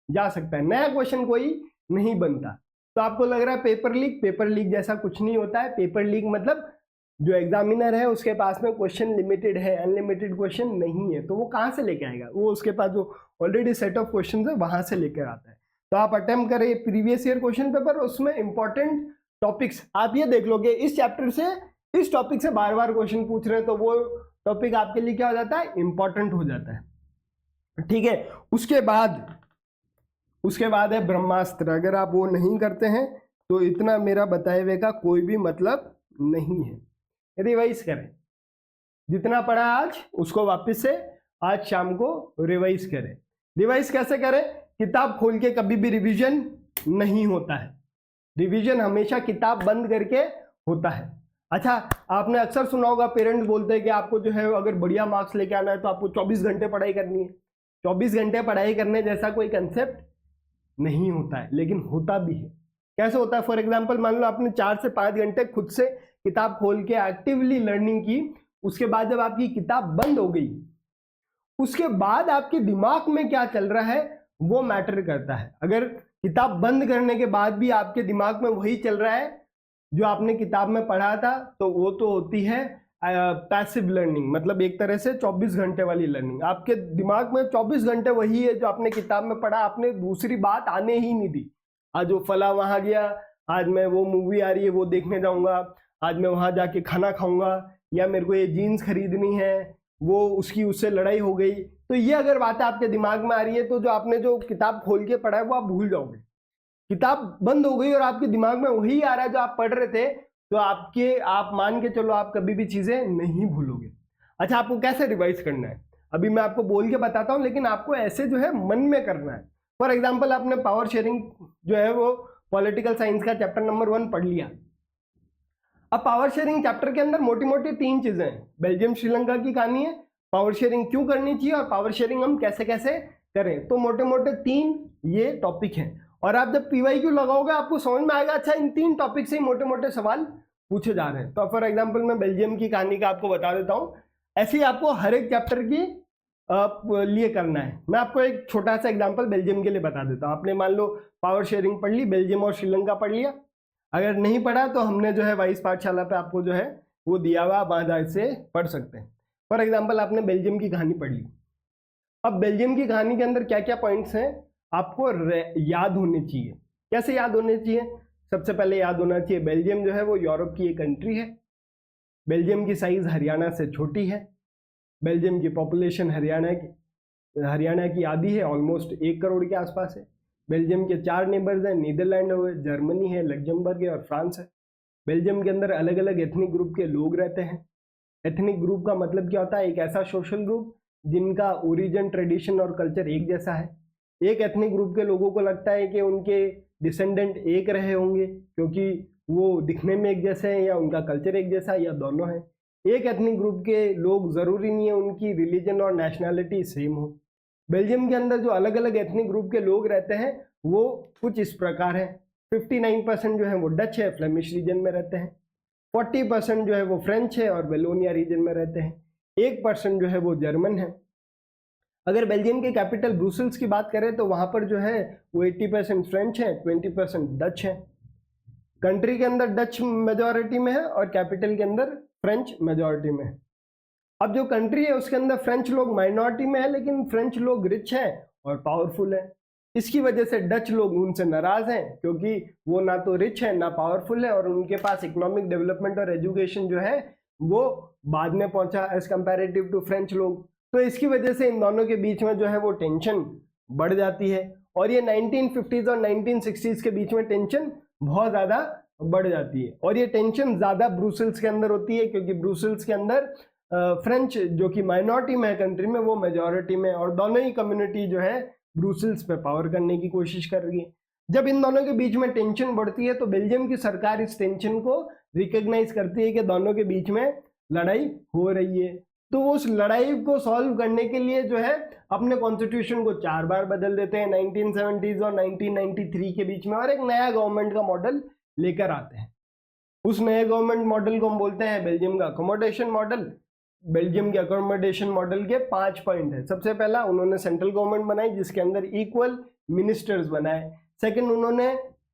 जा सकता है, नया क्वेश्चन कोई नहीं बनता। तो आपको लग रहा है पेपर लीक जैसा कुछ नहीं होता है। पेपर लीक मतलब जो एग्जामिनर है उसके पास में क्वेश्चन लिमिटेड है, अनलिमिटेड क्वेश्चन नहीं है, तो वो कहाँ से लेके आएगा, वो उसके पास जो ऑलरेडी सेट ऑफ क्वेश्चन है वहां से लेकर आता है। तो आप अटेम्प्ट करें प्रीवियस ईयर क्वेश्चन पेपर, उसमें इंपॉर्टेंट टॉपिक्स आप ये देख लोगे, इस चैप्टर से इस टॉपिक से बार बार क्वेश्चन पूछ रहे हैं, तो वो टॉपिक आपके लिए क्या हो जाता है, इंपॉर्टेंट हो जाता है, ठीक है। उसके बाद है ब्रह्मास्त्र। अगर आप वो नहीं करते हैं तो इतना मेरा बताए हुए का कोई भी मतलब नहीं है। रिवाइज करें, जितना पढ़ा आज उसको वापस से आज शाम को रिवाइज करें। रिवाइज कैसे करें? किताब खोल के कभी भी रिवीजन नहीं होता है, रिवीजन हमेशा किताब बंद करके होता है। अच्छा, आपने अक्सर सुना होगा पेरेंट्स बोलते हैं कि आपको जो है अगर बढ़िया मार्क्स लेके आना है तो आपको 24 घंटे पढ़ाई करनी है। 24 घंटे पढ़ाई करने जैसा कोई कंसेप्ट नहीं होता है, लेकिन होता भी है। कैसे होता है? फॉर एग्जाम्पल मान लो आपने 4 से 5 घंटे खुद से किताब खोल के एक्टिवली लर्निंग की, उसके बाद जब आपकी किताब बंद हो गई, उसके बाद आपके दिमाग में क्या चल रहा है वो मैटर करता है। अगर किताब बंद करने के बाद भी आपके दिमाग में वही चल रहा है जो आपने किताब में पढ़ा था, तो वो तो होती है पैसिव लर्निंग, मतलब एक तरह से 24 घंटे वाली लर्निंग। आपके दिमाग में 24 घंटे वही है जो आपने किताब में पढ़ा, आपने दूसरी बात आने ही नहीं दी। आज वो फला वहां गया, आज मैं वो मूवी आ रही है वो देखने जाऊंगा, आज मैं वहां जाके खाना खाऊंगा, या मेरे को ये जीन्स खरीदनी है, वो उससे लड़ाई हो गई। तो ये अगर बातें आपके दिमाग में आ रही है तो जो आपने जो किताब खोल के पढ़ा है वो आप भूल जाओगे। किताब बंद हो गई और आपके दिमाग में वही आ रहा है जो आप पढ़ रहे थे, तो आप मान के चलो आप कभी भी चीजें नहीं भूलोगे। अच्छा, आपको कैसे रिवाइज करना है अभी मैं आपको बोल के बताता हूं, लेकिन आपको ऐसे जो है मन में करना है। फॉर एग्जाम्पल, आपने पावर शेयरिंग जो है वो पॉलिटिकल साइंस का चैप्टर नंबर 1 पढ़ लिया। अब पावर शेयरिंग चैप्टर के अंदर मोटी मोटी 3 चीजें हैं। बेल्जियम श्रीलंका की कहानी है, पावर शेयरिंग क्यों करनी चाहिए और पावर शेयरिंग हम कैसे कैसे करें। तो मोटे मोटे 3 ये टॉपिक हैं, और आप जब PYQ लगाओगे आपको समझ में आएगा अच्छा इन 3 टॉपिक से ही मोटे मोटे सवाल पूछे जा रहे हैं। तो फॉर एग्जाम्पल मैं बेल्जियम की कहानी का आपको बता देता हूँ। ऐसे ही आपको हर एक चैप्टर की लिए करना है। मैं आपको एक छोटा सा एग्जांपल बेल्जियम के लिए बता देता हूँ। आपने मान लो पावर शेयरिंग पढ़ ली, बेल्जियम और श्रीलंका पढ़ लिया। अगर नहीं पढ़ा तो हमने जो है वाइस पाठशाला पे आपको जो है वो दिया हुआ, आप वहाँ से पढ़ सकते हैं। फॉर एग्जाम्पल, आपने बेल्जियम की कहानी पढ़ ली। अब बेल्जियम की कहानी के अंदर क्या क्या पॉइंट्स हैं आपको याद होने चाहिए। कैसे याद होने चाहिए? सबसे पहले याद होना चाहिए बेल्जियम जो है वो यूरोप की एक कंट्री है। बेल्जियम की साइज हरियाणा से छोटी है। बेल्जियम की पॉपुलेशन हरियाणा की आधी है, ऑलमोस्ट 1 करोड़ के आसपास है। बेल्जियम के 4 नेबर्स हैं, नीदरलैंड है, जर्मनी है, लग्जमबर्ग है और फ्रांस है। बेल्जियम के अंदर अलग अलग एथनिक ग्रुप के लोग रहते हैं। एथनिक ग्रुप का मतलब क्या होता है? एक ऐसा सोशल ग्रुप जिनका ओरिजिन, ट्रेडिशन और कल्चर एक जैसा है। एक एथनिक ग्रुप के लोगों को लगता है कि उनके डिसेंडेंट एक रहे होंगे क्योंकि वो दिखने में एक जैसे हैं, या उनका कल्चर एक जैसा है, या दोनों है। एक एथनिक ग्रुप के लोग जरूरी नहीं है उनकी रिलीजन और नेशनैलिटी सेम हो। बेल्जियम के अंदर जो अलग अलग एथनिक ग्रुप के लोग रहते हैं वो कुछ इस प्रकार है। 59% जो है वो डच है, फ्लेमिश रीजन में रहते हैं। 40% जो है वो फ्रेंच है और वेलोनिया रीजन में रहते हैं। 1% जो है वो जर्मन है। अगर बेल्जियम के कैपिटल ब्रुसेल्स की बात करें तो वहां पर जो है वो 80% फ्रेंच है, 20% डच है। कंट्री के अंदर डच मेजॉरिटी में है और कैपिटल के अंदर फ्रेंच मेजॉरिटी में है। अब जो कंट्री है उसके अंदर फ्रेंच लोग माइनॉरिटी में है, लेकिन फ्रेंच लोग रिच हैं और पावरफुल है। इसकी वजह से डच लोग उनसे नाराज हैं क्योंकि वो ना तो रिच है ना पावरफुल है, और उनके पास इकोनॉमिक डेवलपमेंट और एजुकेशन जो है वो बाद में पहुंचा एज कंपैरेटिव टू फ्रेंच लोग। तो इसकी वजह से इन दोनों के बीच में जो है वो टेंशन बढ़ जाती है, और ये 1950s और 1960s के बीच में टेंशन बहुत ज्यादा बढ़ जाती है। और ये टेंशन ज्यादा ब्रुसेल्स के अंदर होती है क्योंकि ब्रुसेल्स के अंदर फ्रेंच जो कि माइनॉरिटी में है कंट्री में, वो मेजॉरिटी में, और दोनों ही कम्युनिटी जो है ब्रुसेल्स पे पावर करने की कोशिश कर रही है। जब इन दोनों के बीच में टेंशन बढ़ती है तो बेल्जियम की सरकार इस टेंशन को रिकॉग्नाइज करती है कि दोनों के बीच में लड़ाई हो रही है। तो उस लड़ाई को सॉल्व करने के लिए जो है अपने कॉन्स्टिट्यूशन को 4 बार बदल देते हैं 1970s और 1993 के बीच में, और एक नया गवर्नमेंट का मॉडल लेकर आते हैं। उस नए गवर्नमेंट मॉडल को हम बोलते हैं बेल्जियम का अकोमोडेशन मॉडल। बेल्जियम के अकोमोडेशन मॉडल के 5 पॉइंट है। सबसे पहला, उन्होंने सेंट्रल गवर्नमेंट बनाई जिसके अंदर इक्वल मिनिस्टर्स बनाए। सेकंड, उन्होंने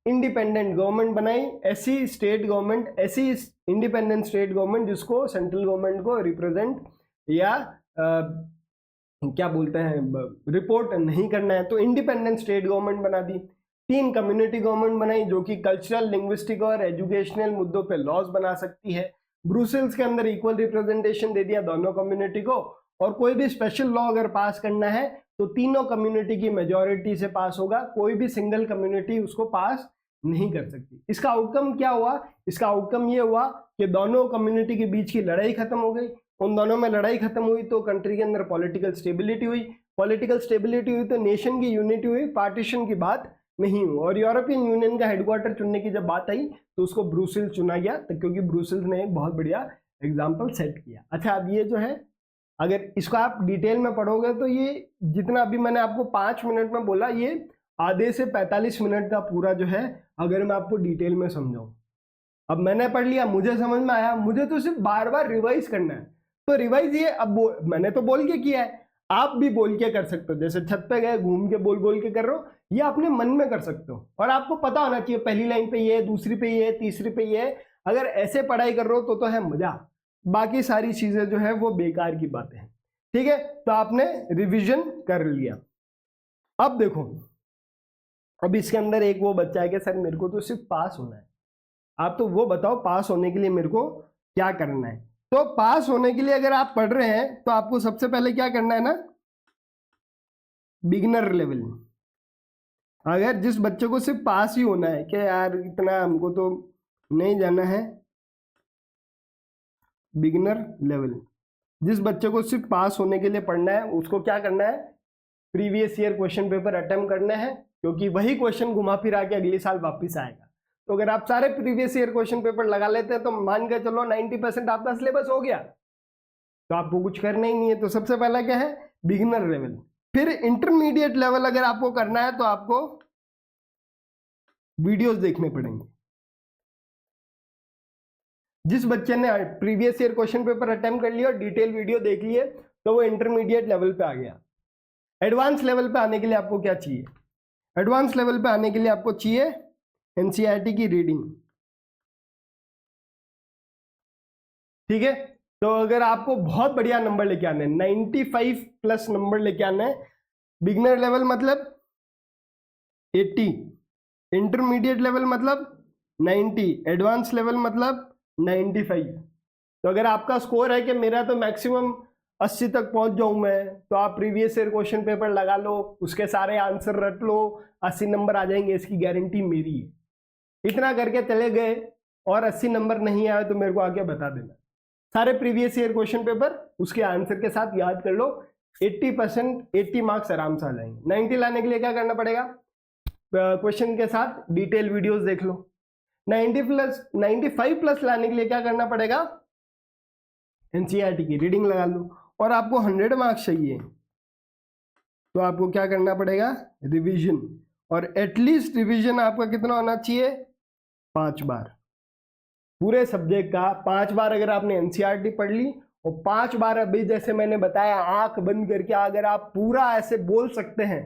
इंडिपेंडेंट गवर्नमेंट बनाई, ऐसी स्टेट गवर्नमेंट, ऐसी इंडिपेंडेंट स्टेट गवर्नमेंट जिसको सेंट्रल गवर्नमेंट को रिप्रेजेंट या क्या बोलते हैं रिपोर्ट नहीं करना है, तो इंडिपेंडेंट स्टेट गवर्नमेंट बना दी। 3, कम्युनिटी गवर्नमेंट बनाई जो कि कल्चरल, लिंग्विस्टिक और एजुकेशनल मुद्दों पे लॉज बना सकती है। ब्रुसेल्स के अंदर इक्वल रिप्रेजेंटेशन दे दिया दोनों कम्युनिटी को, और कोई भी स्पेशल लॉ अगर पास करना है तो तीनों कम्युनिटी की मेजॉरिटी से पास होगा, कोई भी सिंगल कम्युनिटी उसको पास नहीं कर सकती। इसका आउटकम क्या हुआ? इसका आउटकम ये हुआ कि दोनों कम्युनिटी के बीच की लड़ाई खत्म हो गई। उन दोनों में लड़ाई खत्म हुई तो कंट्री के अंदर पॉलिटिकल स्टेबिलिटी हुई। पॉलिटिकल स्टेबिलिटी हुई तो नेशन की यूनिटी हुई, पार्टीशन की बात नहीं हुई। और यूरोपियन यूनियन का हेडक्वार्टर चुनने की जब बात आई तो उसको ब्रुसेल्स चुना गया, तो क्योंकि ब्रुसेल्स ने एक बहुत बढ़िया एग्जाम्पल सेट किया। अच्छा, अब ये जो है अगर इसको आप डिटेल में पढ़ोगे तो ये जितना अभी मैंने आपको 5 मिनट में बोला, ये आधे से 45 मिनट का पूरा जो है अगर मैं आपको डिटेल में समझाऊं। अब मैंने पढ़ लिया, मुझे समझ में आया, मुझे तो सिर्फ बार बार रिवाइज करना है। तो रिवाइज ये अब मैंने तो बोल के किया है, आप भी बोल के कर सकते हो। जैसे छत पे गए घूम के बोल के कर रहे हो, ये अपने मन में कर सकते हो। और आपको पता होना चाहिए पहली लाइन पे ये, दूसरी पे ये, तीसरी पे ये। अगर ऐसे पढ़ाई कर रहे हो तो है मजा, बाकी सारी चीजें जो है वो बेकार की बातें हैं। ठीक है, तो आपने रिवीजन कर लिया। अब देखो, अब इसके अंदर एक वो बच्चा है कि सर मेरे को तो सिर्फ पास होना है। आप तो वो बताओ पास होने के लिए मेरे को क्या करना है। तो पास होने के लिए अगर आप पढ़ रहे हैं तो आपको सबसे पहले क्या करना है ना, बिगिनर लेवल। अगर जिस बच्चे को सिर्फ पास ही होना है कि यार इतना हमको तो नहीं जाना है, बिगिनर लेवल, जिस बच्चे को सिर्फ पास होने के लिए पढ़ना है उसको क्या करना है, previous year question paper attempt करना है, क्योंकि वही क्वेश्चन घुमा फिरा के अगले साल वापस आएगा। तो अगर आप सारे प्रीवियस ईयर क्वेश्चन पेपर लगा लेते हैं तो मान के चलो 90% आपका सिलेबस हो गया, तो आपको कुछ करना ही नहीं है। तो सबसे पहला क्या है, बिगिनर लेवल। फिर इंटरमीडिएट लेवल अगर आपको करना है तो आपको वीडियोस देखने पड़ेंगे। जिस बच्चे ने previous year question paper attempt कर लिया और डिटेल वीडियो देख लिए तो वो इंटरमीडिएट लेवल पे आ गया। एडवांस लेवल पे आने के लिए आपको क्या चाहिए, एडवांस लेवल पे आने के लिए आपको चाहिए एनसीईआरटी की रीडिंग। ठीक है, तो अगर आपको बहुत बढ़िया नंबर लेके आने, 95+ नंबर लेके आना है, बिगिनर लेवल मतलब 80, इंटरमीडिएट लेवल मतलब 90, एडवांस लेवल मतलब 95। तो अगर आपका स्कोर है कि मेरा तो मैक्सिमम 80 तक पहुंच जाऊं मैं, तो आप प्रीवियस ईयर क्वेश्चन पेपर लगा लो, उसके सारे आंसर रट लो, 80 नंबर आ जाएंगे, इसकी गारंटी मेरी है। इतना करके चले गए और 80 नंबर नहीं आए तो मेरे को आके बता देना। सारे प्रीवियस ईयर क्वेश्चन पेपर उसके आंसर के साथ याद कर लो, 80%, 80 मार्क्स आराम से आ जाएंगे। 90 लाने के लिए क्या करना पड़ेगा, क्वेश्चन के साथ डिटेल वीडियोस देख लो। 95 प्लस लाने के लिए क्या करना पड़ेगा, एनसीईआरटी की रीडिंग लगा लो। और आपको 100 मार्क्स चाहिए तो आपको क्या करना पड़ेगा, रिवीजन। और एटलीस्ट रिवीजन आपका कितना होना चाहिए, 5 बार। पूरे सब्जेक्ट का 5 बार अगर आपने एनसीईआरटी पढ़ ली, और 5 बार अभी जैसे मैंने बताया आंख बंद करके अगर आप पूरा ऐसे बोल सकते हैं,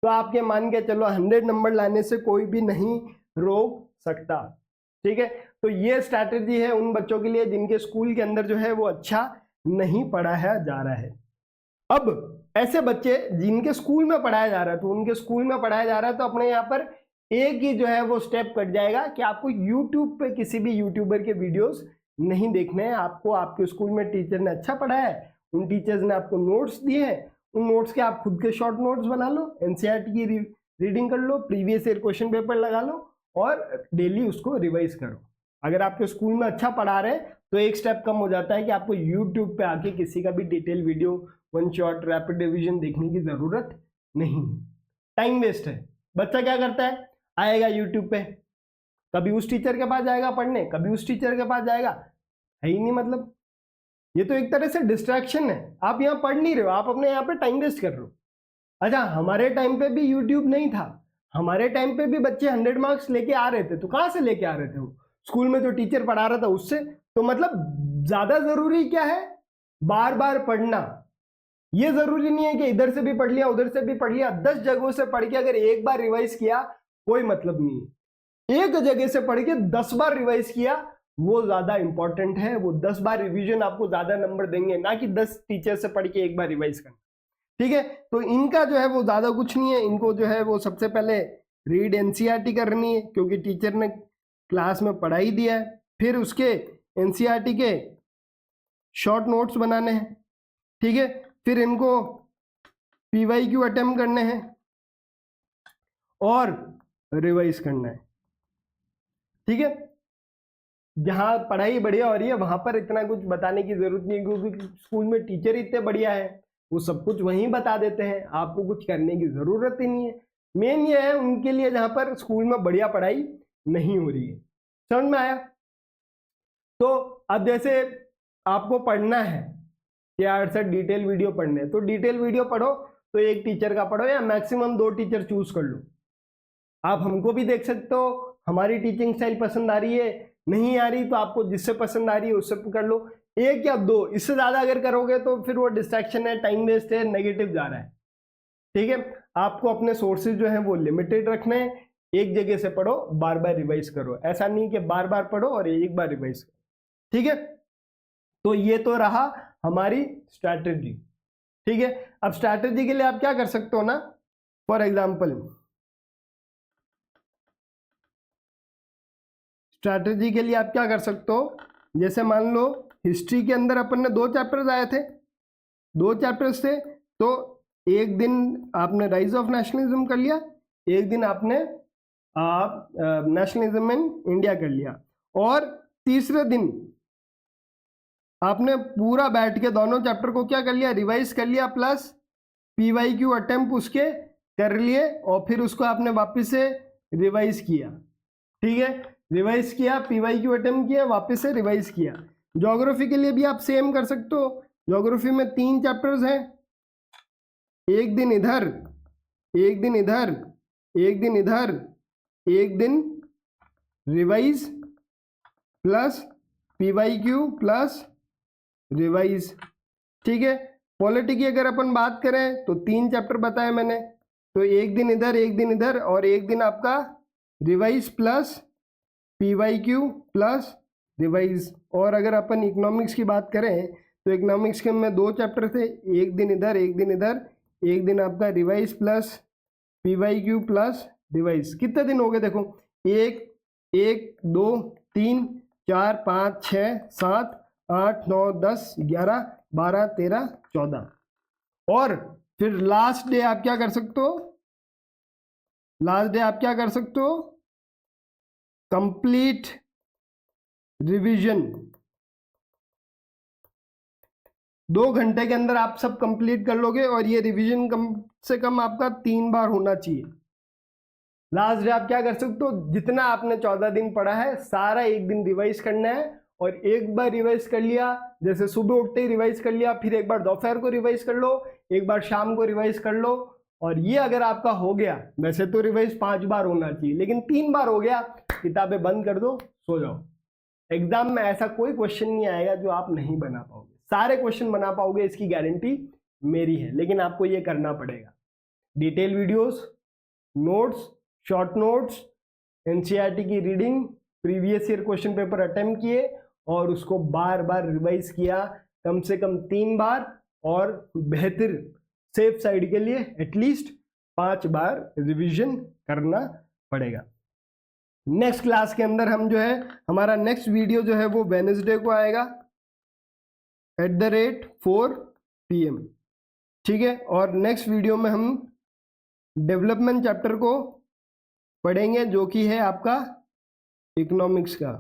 तो आपके मान के चलो 100 नंबर लाने से कोई भी नहीं रोक सकता। ठीक है, तो ये स्ट्रैटेजी है उन बच्चों के लिए जिनके स्कूल के अंदर जो है वो अच्छा नहीं पढ़ाया जा रहा है। अब ऐसे बच्चे जिनके स्कूल में पढ़ाया जा रहा है, तो उनके स्कूल में पढ़ाया जा रहा है, तो अपने यहाँ पर एक ही जो है वो स्टेप कट जाएगा कि आपको YouTube पे किसी भी यूट्यूबर के वीडियोस नहीं देखने हैं। आपको आपके स्कूल में टीचर ने अच्छा पढ़ाया है, उन टीचर्स ने आपको नोट्स दिए हैं, उन नोट्स के आप खुद के शॉर्ट नोट्स बना लो, एनसीईआरटी की रीडिंग कर लो, प्रीवियस ईयर क्वेश्चन पेपर लगा लो और डेली उसको रिवाइज करो। अगर आपके स्कूल में अच्छा पढ़ा रहे हैं तो एक स्टेप कम हो जाता है कि आपको यूट्यूब पे आके किसी का भी detail video, one shot, rapid revision देखने की जरूरत नहीं है। टाइम वेस्ट है। बच्चा क्या करता है, आएगा यूट्यूब पे, कभी उस टीचर के पास जाएगा पढ़ने, कभी उस टीचर के पास जाएगा, है ही नहीं मतलब। ये तो एक तरह से डिस्ट्रैक्शन है, आप यहाँ पढ़ नहीं रहे हो, आप अपने यहाँ पे टाइम वेस्ट कर रहे हो। अच्छा, हमारे टाइम पे भी यूट्यूब नहीं था, हमारे टाइम पे भी बच्चे 100 मार्क्स लेके आ रहे थे, तो कहाँ से लेके आ रहे थे वो, स्कूल में जो टीचर पढ़ा रहा था उससे। तो मतलब ज्यादा जरूरी क्या है, बार बार पढ़ना। ये जरूरी नहीं है कि इधर से भी पढ़ लिया उधर से भी पढ़ लिया, 10 जगहों से पढ़ के अगर एक बार रिवाइज किया कोई मतलब नहीं है। एक जगह से पढ़ के 10 बार रिवाइज किया वो ज्यादा इंपॉर्टेंट है। वो 10 बार रिवीजन आपको ज्यादा नंबर देंगे, ना कि 10 टीचर से पढ़ के एक बार रिवाइज करना। ठीक है, तो इनका जो है वो ज्यादा कुछ नहीं है। इनको जो है वो सबसे पहले रीड एनसीईआरटी करनी है, क्योंकि टीचर ने क्लास में पढ़ा ही दिया है। फिर उसके एनसीईआरटी के शॉर्ट नोट्स बनाने हैं। ठीक है, फिर इनको पीवाईक्यू अटेम्प्ट करने हैं और रिवाइज करना है। ठीक है, जहां पढ़ाई बढ़िया हो रही है वहां पर इतना कुछ बताने की जरूरत नहीं, क्योंकि स्कूल में टीचर इतने बढ़िया है, वो सब कुछ वहीं बता देते हैं, आपको कुछ करने की जरूरत ही नहीं है। मेन ये है उनके लिए जहां पर स्कूल में बढ़िया पढ़ाई नहीं हो रही है। समझ में आया? तो अब जैसे आपको पढ़ना है कि यार सर डिटेल वीडियो पढ़ने हैं, तो डिटेल वीडियो पढ़ो तो एक टीचर का पढ़ो या मैक्सिमम 2 टीचर चूज कर लो। आप हमको भी देख सकते हो, हमारी टीचिंग स्टाइल पसंद आ रही है, नहीं आ रही तो आपको जिससे पसंद आ रही है उससे कर लो। 1 या 2, इससे ज्यादा अगर करोगे तो फिर वो डिस्ट्रैक्शन है, टाइम वेस्ट है, नेगेटिव जा रहा है। ठीक है, आपको अपने सोर्सेज जो है वो लिमिटेड रखने हैं। एक जगह से पढ़ो, बार बार रिवाइज करो, ऐसा नहीं कि बार बार पढ़ो और एक बार रिवाइज करो। ठीक है, तो ये तो रहा हमारी स्ट्रैटेजी। ठीक है, अब स्ट्रैटेजी के लिए आप क्या कर सकते हो ना, फॉर एग्जाम्पल स्ट्रैटेजी के लिए आप क्या कर सकते हो, जैसे मान लो हिस्ट्री के अंदर अपन ने 2 चैप्टर्स आए थे, 2 चैप्टर्स थे, तो एक दिन आपने राइज ऑफ नेशनलिज्म कर लिया, एक दिन आपने नेशनलिज्म इन इंडिया कर लिया, और तीसरे दिन आपने पूरा बैठ के दोनों चैप्टर को क्या कर लिया, रिवाइज कर लिया, प्लस पीवाईक्यू अटेम्प्ट उसके कर लिए, और फिर उसको आपने वापस से रिवाइज किया। ठीक है, रिवाइज किया, पीवाईक्यू अटेम्प्ट किया, वापस से रिवाइज किया। ज्योग्राफी के लिए भी आप सेम कर सकते हो। ज्योग्राफी में 3 चैप्टर्स हैं, एक दिन इधर, एक दिन इधर, एक दिन इधर, एक दिन revise plus PYQ plus revise. ठीक है, पॉलिटी की अगर अपन बात करें तो 3 चैप्टर बताए मैंने, तो एक दिन इधर, एक दिन इधर, और एक दिन आपका revise plus PYQ plus revise. और अगर अपन इकोनॉमिक्स की बात करें तो इकोनॉमिक्स के में 2 चैप्टर थे, एक दिन इधर, एक दिन इधर, एक दिन आपका revise plus PYQ plus revise. कितने दिन हो गए देखो, 1 1 2 3 4 5 6 7 8 9 10 11 12 13 14। और फिर लास्ट डे आप क्या कर सकते हो, लास्ट डे आप क्या कर सकते हो, कंप्लीट रिवीजन। 2 घंटे के अंदर आप सब कंप्लीट कर लोगे और ये रिवीजन कम से कम आपका 3 बार होना चाहिए। लास्ट डे आप क्या कर सकते हो, जितना आपने 14 दिन पढ़ा है सारा एक दिन रिवाइज करना है। और एक बार रिवाइज कर लिया, जैसे सुबह उठते ही रिवाइज कर लिया, फिर एक बार दोपहर को रिवाइज कर लो, एक बार शाम को रिवाइज कर लो। और ये अगर आपका हो गया, वैसे तो रिवाइज 5 बार होना चाहिए लेकिन 3 बार हो गया, किताबें बंद कर दो, सो जाओ। एग्जाम में ऐसा कोई क्वेश्चन नहीं आएगा जो आप नहीं बना पाओगे, सारे क्वेश्चन बना पाओगे, इसकी गारंटी मेरी है। लेकिन आपको ये करना पड़ेगा, detail videos, notes, short notes, NCERT की reading, previous year question paper attempt किए और उसको बार बार रिवाइज किया, कम से कम 3 बार, और बेहतर सेफ साइड के लिए एटलीस्ट 5 बार रिवीजन करना पड़ेगा। नेक्स्ट क्लास के अंदर हम जो है, हमारा नेक्स्ट वीडियो जो है वो वेडनेसडे को आएगा @4 PM, ठीक है। और नेक्स्ट वीडियो में हम डेवलपमेंट चैप्टर को पढ़ेंगे जो कि है आपका इकोनॉमिक्स का।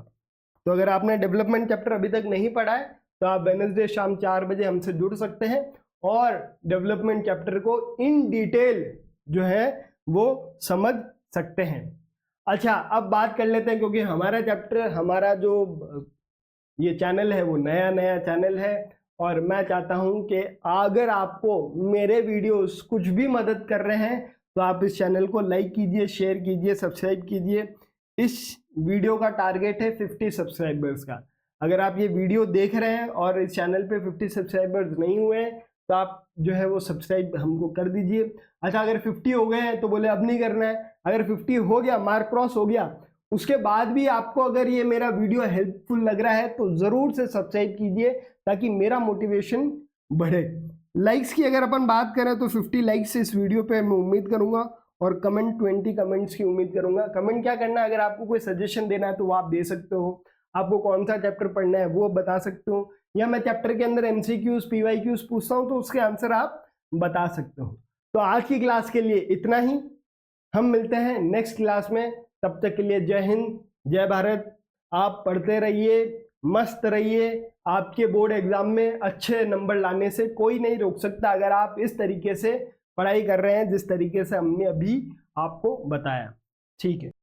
तो अगर आपने डेवलपमेंट चैप्टर अभी तक नहीं पढ़ा है तो आप वेडनेसडे शाम 4 बजे हमसे जुड़ सकते हैं और डेवलपमेंट चैप्टर को इन डिटेल जो है वो समझ सकते हैं। अच्छा, अब बात कर लेते हैं, क्योंकि हमारा चैप्टर, हमारा जो ये चैनल है वो नया चैनल है और मैं चाहता हूं कि अगर आपको मेरे वीडियोस कुछ भी मदद कर रहे हैं तो आप इस चैनल को लाइक कीजिए, शेयर कीजिए, सब्सक्राइब कीजिए। इस वीडियो का टारगेट है 50 सब्सक्राइबर्स का। अगर आप ये वीडियो देख रहे हैं और इस चैनल पे 50 सब्सक्राइबर्स नहीं हुए तो आप जो है वो सब्सक्राइब हमको कर दीजिए। अच्छा, अगर 50 हो गए हैं तो बोले अब नहीं करना है, अगर 50 हो गया, मार्क क्रॉस हो गया, उसके बाद भी आपको अगर ये मेरा वीडियो हेल्पफुल लग रहा है तो ज़रूर से सब्सक्राइब कीजिए ताकि मेरा मोटिवेशन बढ़े। लाइक्स की अगर अपन बात करें तो 50 लाइक्स इस वीडियो पे मैं उम्मीद करूंगा और कमेंट 20 कमेंट्स की उम्मीद करूंगा। कमेंट क्या करना है, अगर आपको कोई सजेशन देना है तो वो आप दे सकते हो, आपको कौन सा चैप्टर पढ़ना है वो बता सकते हो, या मैं चैप्टर के अंदर MCQs PYQs पूछता हूँ तो उसके आंसर आप बता सकते हो। तो आज की क्लास के लिए इतना ही, हम मिलते हैं नेक्स्ट क्लास में। तब तक के लिए जय हिंद, जय भारत। आप पढ़ते रहिए, मस्त रहिए, आपके बोर्ड एग्जाम में अच्छे नंबर लाने से कोई नहीं रोक सकता अगर आप इस तरीके से पढ़ाई कर रहे हैं जिस तरीके से हमने अभी आपको बताया, ठीक है।